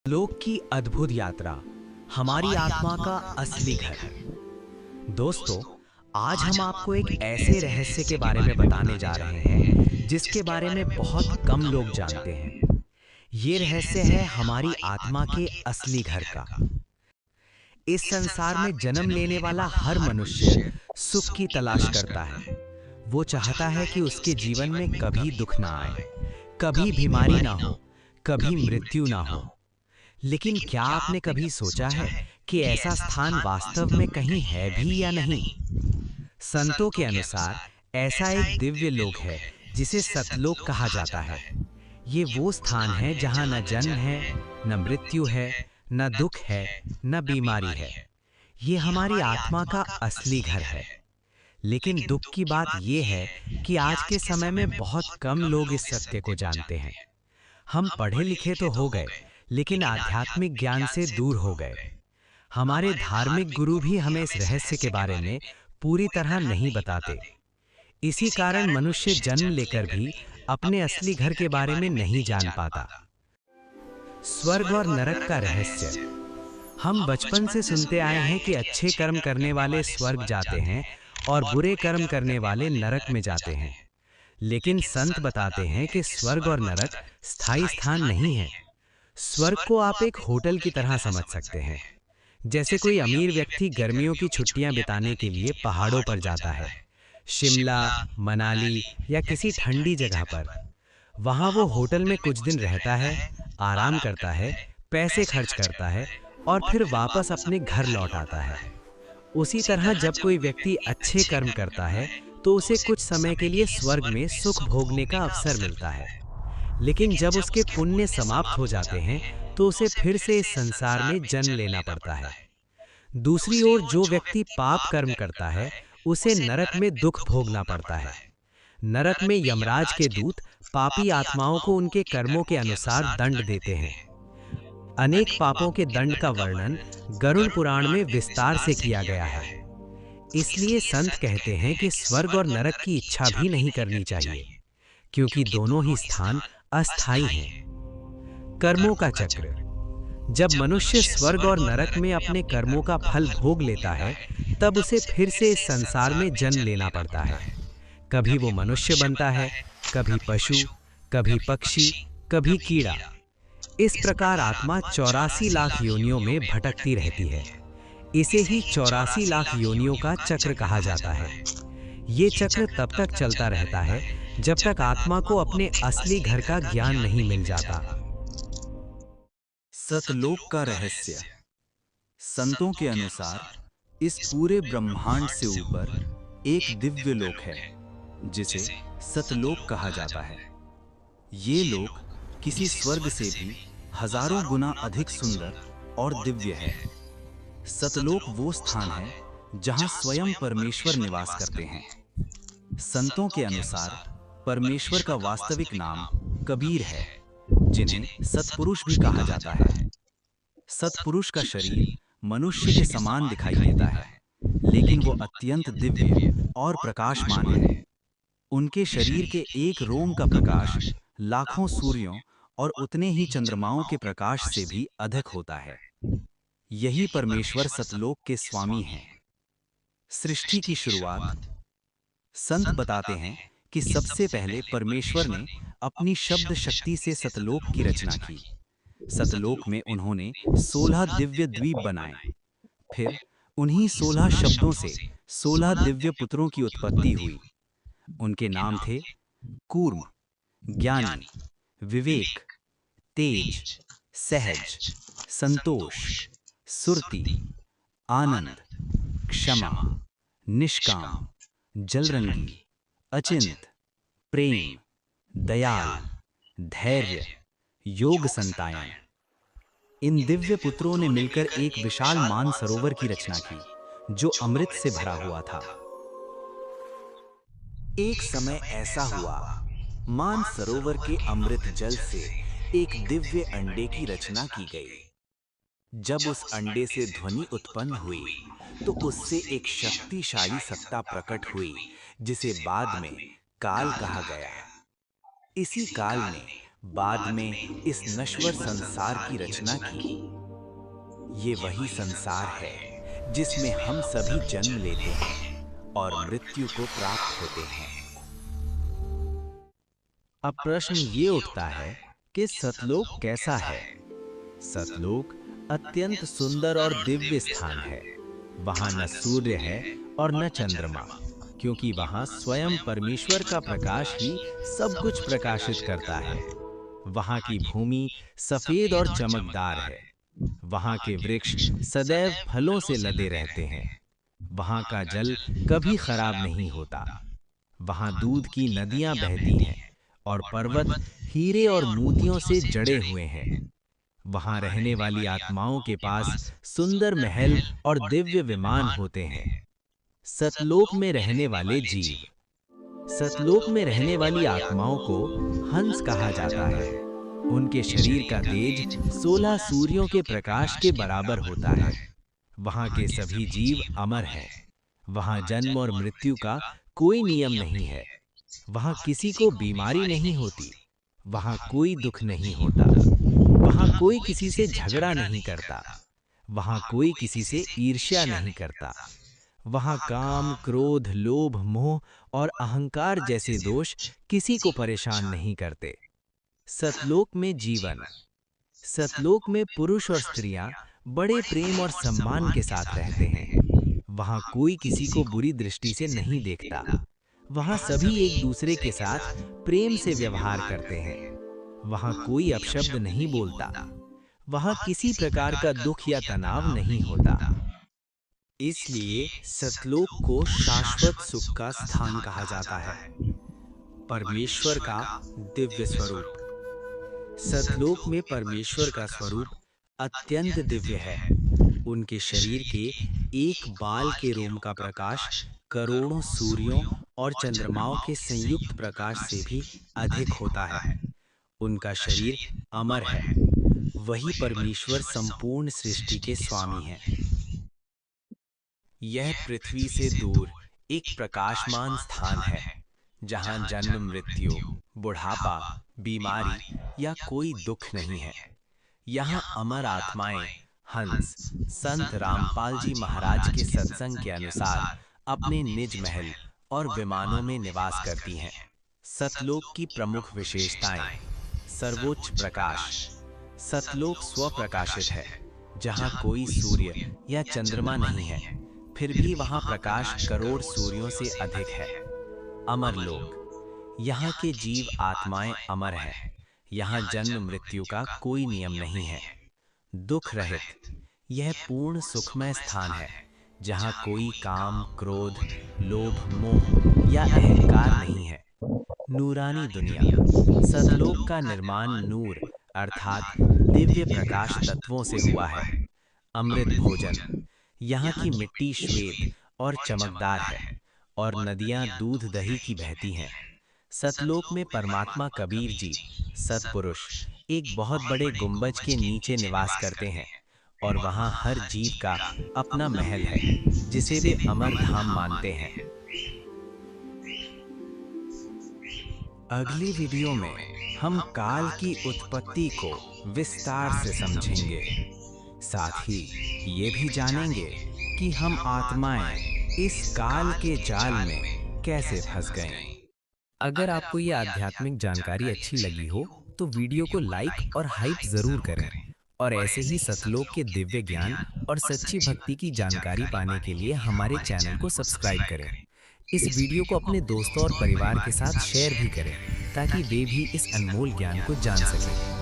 लोक की अद्भुत यात्रा, हमारी आत्मा का असली घर। दोस्तों, आज हम आपको एक ऐसे रहस्य के बारे में बताने जा रहे हैं जिसके बारे में बहुत कम लोग जानते हैं। ये रहस्य है हमारी आत्मा के असली घर का। इस संसार में जन्म लेने वाला हर मनुष्य सुख की तलाश करता है। वो चाहता है कि उसके जीवन में कभी दुख ना आए, कभी बीमारी ना हो, कभी मृत्यु ना हो। लेकिन क्या आपने कभी सोचा है कि ऐसा स्थान वास्तव में कहीं है भी या नहीं? संतों के अनुसार ऐसा एक दिव्य लोक है जिसे सतलोक कहा जाता है। ये वो स्थान है जहां न जन्म है, न मृत्यु है, न दुख है, न बीमारी है। ये हमारी आत्मा का असली घर है। लेकिन दुख की बात यह है कि आज के समय में बहुत कम लोग इस सत्य को जानते हैं। हम पढ़े लिखे तो हो गए, लेकिन आध्यात्मिक ज्ञान से दूर हो गए। हमारे धार्मिक गुरु भी हमें इस रहस्य के बारे में पूरी तरह नहीं बताते। इसी कारण मनुष्य जन्म लेकर भी अपने असली घर के बारे में नहीं जान पाता। स्वर्ग और नरक का रहस्य। हम बचपन से सुनते आए हैं कि अच्छे कर्म करने वाले स्वर्ग जाते हैं और बुरे कर्म करने वाले नरक में जाते हैं। लेकिन संत बताते हैं कि स्वर्ग और नरक स्थायी स्थान नहीं है। स्वर्ग को आप एक होटल की तरह समझ सकते हैं। जैसे कोई अमीर व्यक्ति गर्मियों की छुट्टियां बिताने के लिए पहाड़ों पर जाता है, शिमला, मनाली या किसी ठंडी जगह पर। वहां वो होटल में कुछ दिन रहता है, आराम करता है, पैसे खर्च करता है और फिर वापस अपने घर लौट आता है। उसी तरह जब कोई व्यक्ति अच्छे कर्म करता है तो उसे कुछ समय के लिए स्वर्ग में सुख भोगने का अवसर मिलता है। लेकिन जब उसके पुण्य समाप्त हो जाते हैं तो उसे फिर से इस संसार में जन्म लेना पड़ता है। दूसरी ओर जो व्यक्ति पाप कर्म करता है उसे नरक में दुख भोगना पड़ता है। नरक में यमराज के दूत पापी आत्माओं को उनके कर्मों के अनुसार दंड देते हैं। अनेक पापों के दंड का वर्णन गरुड़ पुराण में विस्तार से किया गया है। इसलिए संत कहते हैं कि स्वर्ग और नरक की इच्छा भी नहीं करनी चाहिए, क्योंकि दोनों ही स्थान अस्थायी हैं। कर्मों का चक्र। जब मनुष्य स्वर्ग और नरक में अपने कर्मों का फल भोग लेता है, तब उसे फिर से इस संसार में जन्म लेना पड़ता है। कभी वो मनुष्य बनता है, कभी पशु, कभी पक्षी, कभी कीड़ा। इस प्रकार आत्मा 84 लाख योनियों में भटकती रहती है। इसे ही 84 लाख योनियों का चक्र कहा जाता है। ये चक्र तब तक चलता रहता है जब तक आत्मा को अपने असली घर का ज्ञान नहीं मिल जाता। सतलोक का रहस्य। संतों के अनुसार इस पूरे ब्रह्मांड से ऊपर एक दिव्य लोक है जिसे सतलोक कहा जाता है। ये लोक किसी स्वर्ग से भी हजारों गुना अधिक सुंदर और दिव्य है। सतलोक वो स्थान है जहां स्वयं परमेश्वर निवास करते हैं। संतों के अनुसार परमेश्वर का वास्तविक नाम कबीर है, जिन्हें सतपुरुष भी कहा जाता है। सतपुरुष का शरीर मनुष्य के समान दिखाई देता है, लेकिन वो अत्यंत दिव्य और प्रकाशमान है। उनके शरीर के एक रोम का प्रकाश लाखों सूर्यों और उतने ही चंद्रमाओं के प्रकाश से भी अधिक होता है। यही परमेश्वर सतलोक के स्वामी हैं। सृष्टि की शुरुआत। संत बताते हैं कि सबसे पहले परमेश्वर ने अपनी शब्द शक्ति से सतलोक की रचना की। सतलोक में उन्होंने 16 दिव्य द्वीप बनाए। फिर उन्हीं 16 शब्दों से 16 दिव्य पुत्रों की उत्पत्ति हुई। उनके नाम थे कूर्म, ज्ञानी, विवेक, तेज, सहज, संतोष, सुरति, आनंद, क्षमा, निष्काम, जलरंगी, अचिंत, प्रेम, दयाल, धैर्य, योग संतायन। इन दिव्य पुत्रों ने मिलकर एक विशाल मानसरोवर की रचना की जो अमृत से भरा हुआ था। एक समय ऐसा हुआ, मानसरोवर के अमृत जल से एक दिव्य अंडे की रचना की गई। जब उस अंडे से ध्वनि उत्पन्न हुई तो उससे एक शक्तिशाली सत्ता प्रकट हुई जिसे बाद में काल कहा गया। इसी काल ने बाद में इस नश्वर संसार की रचना की। ये वही संसार है जिसमें हम सभी जन्म लेते हैं और मृत्यु को प्राप्त होते हैं। अब प्रश्न ये उठता है कि सतलोक कैसा है? सतलोक अत्यंत सुंदर और दिव्य स्थान है। वहां न सूर्य है और न चंद्रमा, क्योंकि वहां स्वयं परमेश्वर का प्रकाश ही सब कुछ प्रकाशित करता है। वहां की भूमि सफेद और चमकदार है। वहां के वृक्ष सदैव फलों से लदे रहते हैं। वहां का जल कभी खराब नहीं होता। वहां दूध की नदियां बहती हैं और पर्वत हीरे और मोतियों से जड़े हुए हैं। वहां रहने वाली आत्माओं के पास सुंदर महल और दिव्य विमान होते हैं। सतलोक में रहने वाले जीव, सतलोक में रहने वाली आत्माओं को हंस कहा जाता है। उनके शरीर का तेज 16 सूर्यों के प्रकाश के बराबर होता है। वहां के सभी जीव अमर हैं। वहां जन्म और मृत्यु का कोई नियम नहीं है। वहां किसी को बीमारी नहीं होती। वहां कोई दुख नहीं होता। वहां कोई किसी से झगड़ा नहीं करता। वहां कोई किसी से ईर्ष्या नहीं करता। वहां काम, क्रोध, लोभ, मोह और अहंकार जैसे दोष किसी को परेशान नहीं करते। सतलोक में जीवन, सतलोक में पुरुष और स्त्रियां बड़े प्रेम और सम्मान के साथ रहते हैं। वहां कोई किसी को बुरी दृष्टि से नहीं देखता। वहां सभी एक दूसरे के साथ प्रेम से व्यवहार करते हैं। वहां कोई अपशब्द नहीं बोलता। वहां किसी प्रकार का दुख या तनाव नहीं होता। इसलिए सतलोक को शाश्वत सुख का स्थान कहा जाता है। परमेश्वर का दिव्य स्वरूप, सतलोक में परमेश्वर का स्वरूप अत्यंत दिव्य है। उनके शरीर के एक बाल के रोम का प्रकाश करोड़ों सूर्यों और चंद्रमाओं के संयुक्त प्रकाश से भी अधिक होता है। उनका शरीर अमर है। वही परमेश्वर संपूर्ण सृष्टि के स्वामी हैं। यह पृथ्वी से दूर एक प्रकाशमान स्थान है, जहां जन्म, मृत्यु, बुढ़ापा, बीमारी या कोई दुख नहीं है। यहाँ अमर आत्माएं हंस संत रामपाल जी महाराज के सत्संग के अनुसार अपने निज महल और विमानों में निवास करती हैं। सतलोक की प्रमुख विशेषताएं: सर्वोच्च प्रकाश, सतलोक स्वप्रकाशित है, जहां कोई सूर्य या चंद्रमा नहीं है, फिर भी वहां प्रकाश करोड़ सूर्यों से अधिक है। अमर लोक, यहाँ के जीव आत्माएं अमर हैं। यहाँ जन्म मृत्यु का कोई नियम नहीं है। दुख रहित, यह पूर्ण सुखमय स्थान है, जहाँ कोई काम, क्रोध, लोभ, मोह या अहंकार नहीं है। नूरानी दुनिया, सतलोक का निर्माण नूर अर्थात दिव्य प्रकाश तत्वों से हुआ है। अमृत भोजन, यहाँ की मिट्टी श्वेत और चमकदार है और नदियाँ दूध दही की बहती हैं। सतलोक में परमात्मा कबीर जी, सतपुरुष, एक बहुत बड़े गुंबज के नीचे निवास करते हैं और वहाँ हर जीव का अपना महल है, जिसे वे अमर धाम मानते हैं। अगली वीडियो में हम काल की उत्पत्ति को विस्तार से समझेंगे। साथ ही ये भी जानेंगे कि हम आत्माएं इस काल के जाल में कैसे फंस गए। अगर आपको ये आध्यात्मिक जानकारी अच्छी लगी हो तो वीडियो को लाइक और हाइप जरूर करें और ऐसे ही सतलोक के दिव्य ज्ञान और सच्ची भक्ति की जानकारी पाने के लिए हमारे चैनल को सब्सक्राइब करें। इस वीडियो को अपने दोस्तों और परिवार के साथ शेयर भी करें ताकि वे भी इस अनमोल ज्ञान को जान सकें।